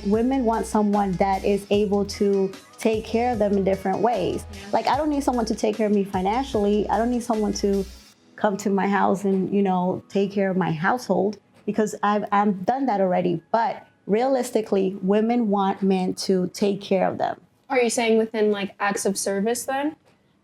Women want someone that is able to take care of them in different ways. Like, I don't need someone to take care of me financially. I don't need someone to come to my house and, take care of my household, because I've done that already. But realistically, women want men to take care of them. Are you saying within like acts of service then?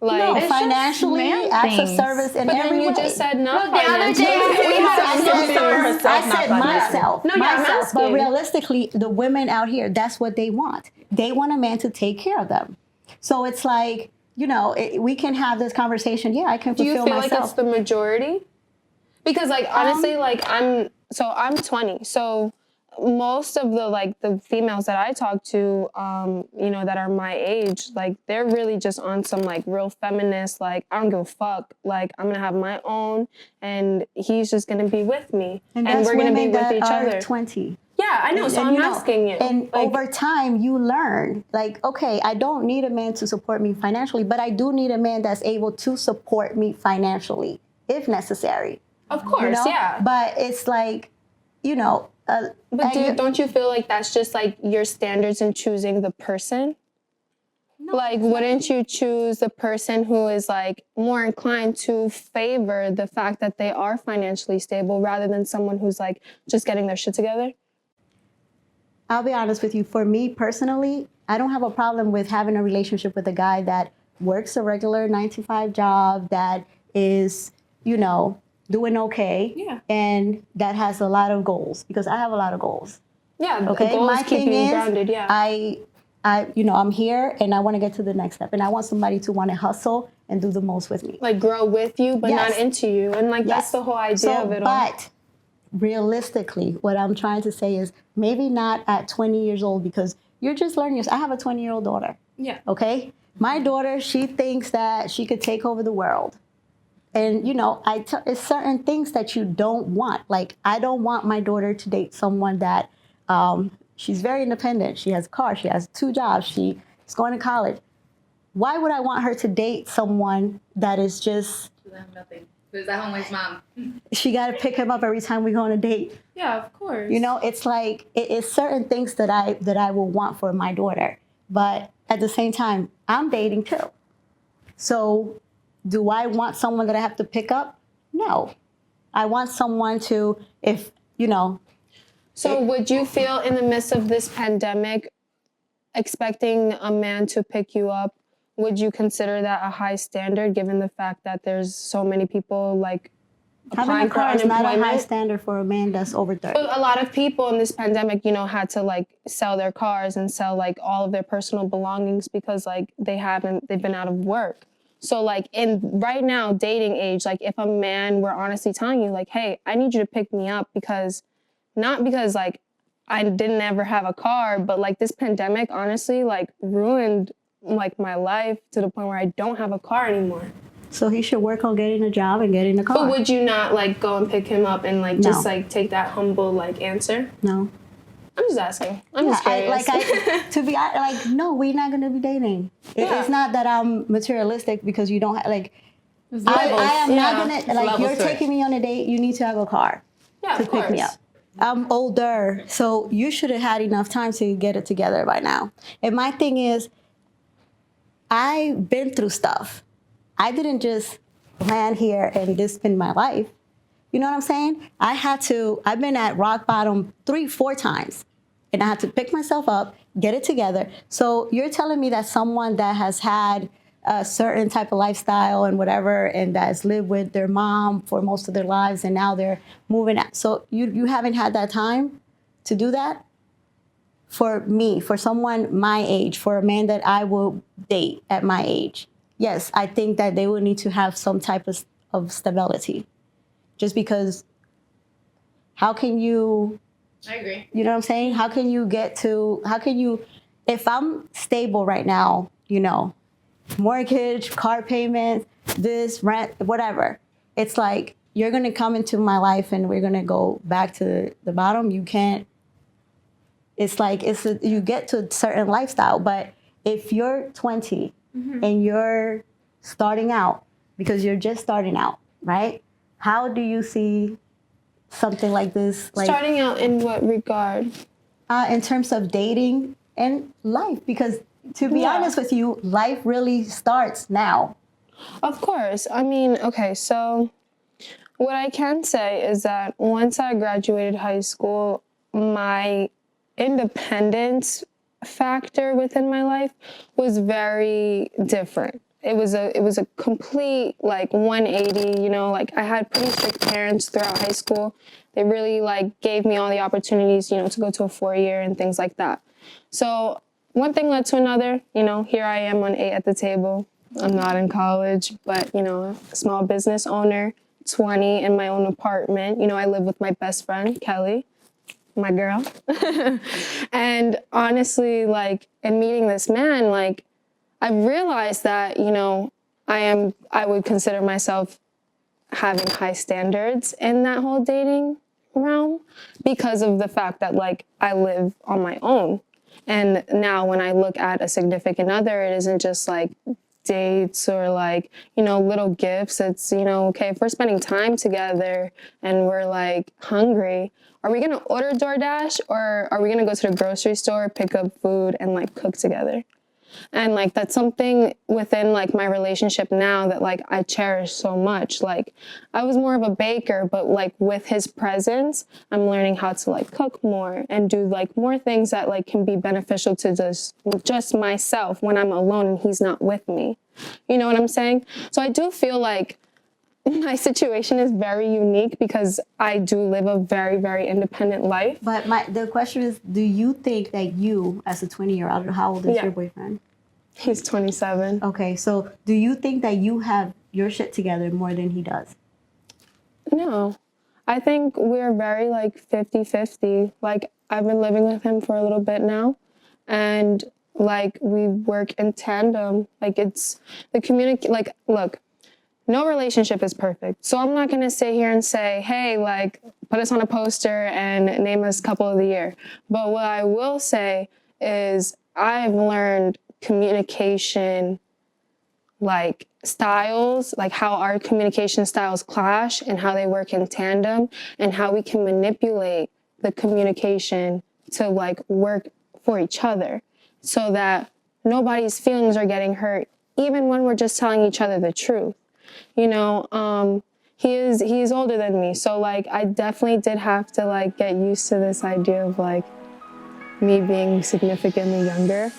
No, financially, acts of service in every way. You just said not the other day we had I said myself. No, yeah, I'm asking. But realistically, the women out here, that's what they want. They want a man to take care of them. So it's like, we can have this conversation. Yeah, I can fulfill myself. Do you feel like it's the majority? Because honestly, I'm 20. So most of the females that I talk to, that are my age, they're really just on some real feminist, I don't give a fuck. I'm gonna have my own, and he's just gonna be with me, and we're gonna be with each other. 20. Yeah, I know. So I'm asking you. And over time, you learn, okay, I don't need a man to support me financially, but I do need a man that's able to support me financially, if necessary. Of course, yeah. But it's but don't you feel like that's just your standards in choosing the person? No, wouldn't you choose the person who is more inclined to favor the fact that they are financially stable rather than someone who's just getting their shit together? I'll be honest with you. For me personally, I don't have a problem with having a relationship with a guy that works a regular 9-to-5 job, that is, doing okay, and that has a lot of goals, because I have a lot of goals. Yeah, okay. Goals My keep thing you is, grounded, yeah. I'm here and I want to get to the next step, and I want somebody to want to hustle and do the most with me. Grow with you, but not into you, and that's the whole idea of it all. But realistically, what I'm trying to say is maybe not at 20 years old, because you're just learning. I have a 20-year-old daughter. Yeah. Okay. My daughter, she thinks that she could take over the world. And, it's certain things that you don't want. I don't want my daughter to date someone that she's very independent. She has a car. She has 2 jobs. She's going to college. Why would I want her to date someone that is just... nothing. Who's at home with his mom? She got to pick him up every time we go on a date. Yeah, of course. It's it's certain things that I will want for my daughter. But at the same time, I'm dating too. So... do I want someone that I have to pick up? No. I want someone to, So would you feel in the midst of this pandemic, expecting a man to pick you up, would you consider that a high standard, given the fact that there's so many people having applying a for car is not a high unemployment? standard for a man that's over 30. But a lot of people in this pandemic, had to sell their cars and sell all of their personal belongings because they've been out of work. So in right now dating age, if a man were honestly telling you hey, I need you to pick me up not because I didn't ever have a car, but this pandemic honestly ruined my life to the point where I don't have a car anymore. So he should work on getting a job and getting a car. But would you not go and pick him up and just take that humble answer? No. I'm just asking. I'm just curious. To be honest, no, we're not going to be dating. It's not that I'm materialistic because you don't have, I am not going to, you're taking me on a date, you need to have a car to pick me up. I'm older, so you should have had enough time to get it together by now. And my thing is, I've been through stuff. I didn't just land here and this been my life. You know what I'm saying? I've been at rock bottom 3-4 times. And I had to pick myself up, get it together. So you're telling me that someone that has had a certain type of lifestyle and whatever, and that's lived with their mom for most of their lives, and now they're moving out. So you haven't had that time to do that? For me, for someone my age, for a man that I will date at my age, yes, I think that they will need to have some type of stability. Just because how can you... I agree. You know what I'm saying? How can you, if I'm stable right now, mortgage, car payments, this, rent, whatever, it's you're going to come into my life and we're going to go back to the bottom. You can't, you get to a certain lifestyle. But if you're 20 and you're starting out, because you're just starting out, right? How do you see something like this? Starting out in what regard? in terms of dating and life? Because to be honest with you, life really starts now. Of course. I mean, okay, so what I can say is that once I graduated high school, my independence factor within my life was very different. It was a complete like 180, you know, like I had pretty strict parents throughout high school. They really like gave me all the opportunities, you know, to go to a 4-year and things like that. So one thing led to another, you know, here I am on 8 at the table. I'm not in college, but, you know, a small business owner, 20 in my own apartment. You know, I live with my best friend, Kelly, my girl. And honestly, like, in meeting this man, like, I realized that, you know, I would consider myself having high standards in that whole dating realm because of the fact that, like, I live on my own. And now when I look at a significant other, it isn't just like dates or like, you know, little gifts. It's, you know, okay, if we're spending time together and we're like hungry, are we going to order DoorDash or are we going to go to the grocery store, pick up food and like cook together? And like, that's something within like my relationship now that like I cherish so much. Like I was more of a baker, but like with his presence, I'm learning how to like cook more and do like more things that like can be beneficial to just myself when I'm alone and he's not with me. You know what I'm saying? So I do feel like my situation is very unique because I do live a very, very independent life. But the question is, do you think that you, as a 20-year-old, how old is your boyfriend? He's 27. Okay, so do you think that you have your shit together more than he does? No. I think we're very like 50-50. Like I've been living with him for a little bit now and like we work in tandem. Like it's the like look, no relationship is perfect. So I'm not going to sit here and say, hey, like, put us on a poster and name us couple of the year. But what I will say is I've learned communication, like, styles, like how our communication styles clash and how they work in tandem and how we can manipulate the communication to, like, work for each other so that nobody's feelings are getting hurt, even when we're just telling each other the truth. You know, he's older than me. So like, I definitely did have to like get used to this idea of like me being significantly younger.